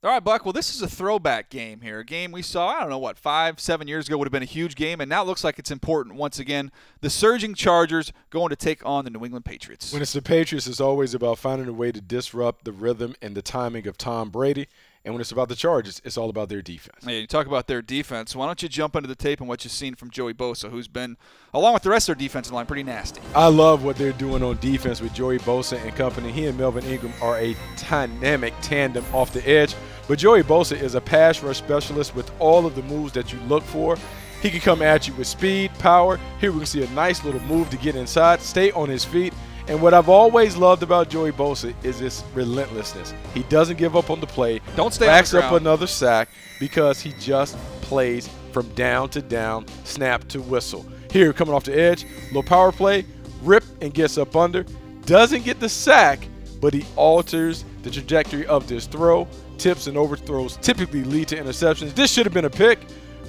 All right, Buck. Well, this is a throwback game here. A game we saw, I don't know, what, 5, 7 years ago would have been a huge game, and now it looks like it's important once again. The surging Chargers going to take on the New England Patriots. When it's the Patriots, it's always about finding a way to disrupt the rhythm and the timing of Tom Brady. And when it's about the Chargers, it's all about their defense. Yeah, you talk about their defense. Why don't you jump into the tape and what you've seen from Joey Bosa, who's been, along with the rest of their defensive line, pretty nasty. I love what they're doing on defense with Joey Bosa and company. He and Melvin Ingram are a dynamic tandem off the edge. But Joey Bosa is a pass rush specialist with all of the moves that you look for. He can come at you with speed, power. Here we can see a nice little move to get inside, stay on his feet. And what I've always loved about Joey Bosa is his relentlessness. He doesn't give up on the play. Don't stay racks on the up ground. another sack because he just plays from down to down, snap to whistle. Here, coming off the edge, little power play, rip and gets up under. Doesn't get the sack, but he alters the trajectory of this throw. Tips and overthrows typically lead to interceptions. This should have been a pick.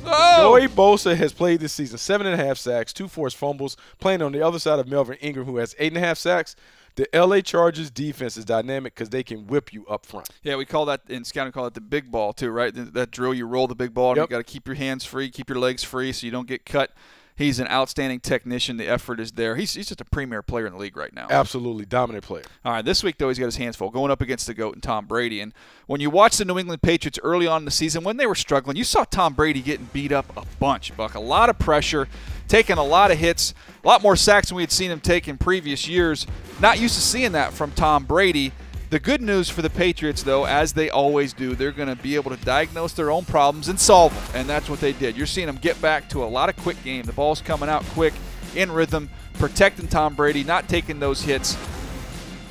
Oh! Joey Bosa has played this season 7.5 sacks, 2 forced fumbles, playing on the other side of Melvin Ingram, who has 8.5 sacks. The LA Chargers defense is dynamic because they can whip you up front. Yeah, we call that in scouting, call it the big ball too, right? That drill, you roll the big ball, and Yep. you got to keep your hands free, keep your legs free so you don't get cut. He's an outstanding technician. The effort is there. He's just a premier player in the league right now. Absolutely dominant player. All right, this week, though, he's got his hands full going up against the GOAT and Tom Brady. And when you watch the New England Patriots early on in the season, when they were struggling, you saw Tom Brady getting beat up a bunch, Buck. A lot of pressure, taking a lot of hits, a lot more sacks than we had seen him take in previous years. Not used to seeing that from Tom Brady. The good news for the Patriots, though, as they always do, they're going to be able to diagnose their own problems and solve them, and that's what they did. You're seeing them get back to a lot of quick game. The ball's coming out quick, in rhythm, protecting Tom Brady, not taking those hits.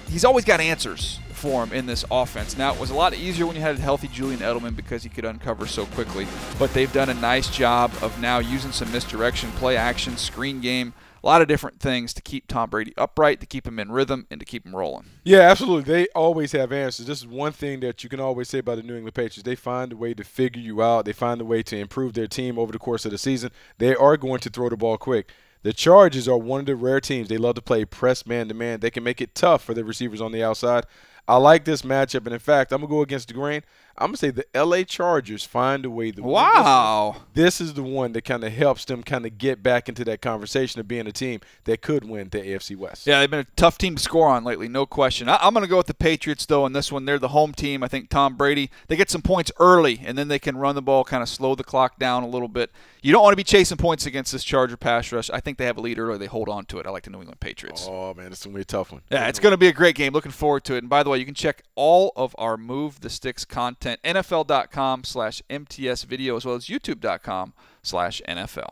He's always got answers for him in this offense. Now, it was a lot easier when you had a healthy Julian Edelman because he could uncover so quickly, but they've done a nice job of now using some misdirection, play action, screen game, a lot of different things to keep Tom Brady upright, to keep him in rhythm, and to keep him rolling. Yeah, absolutely. They always have answers. This is one thing that you can always say about the New England Patriots. They find a way to figure you out. They find a way to improve their team over the course of the season. They are going to throw the ball quick. The Chargers are one of the rare teams. They love to play press man-to-man. They can make it tough for their receivers on the outside. I like this matchup, and in fact, I'm going to go against the grain. I'm going to say the LA Chargers find a way to win. Wow. This is the one that kind of helps them kind of get back into that conversation of being a team that could win the AFC West. Yeah, they've been a tough team to score on lately, no question. I'm going to go with the Patriots, though, in this one. They're the home team. I think Tom Brady, they get some points early, and then they can run the ball, kind of slow the clock down a little bit. You don't want to be chasing points against this Charger pass rush. I think they have a lead early. They hold on to it. I like the New England Patriots. Oh, man, it's going to be a tough one. Yeah, it's going to be a great game. Looking forward to it. And by the way, you can check all of our Move the Sticks content, NFL.com/MTS video, as well as YouTube.com/NFL.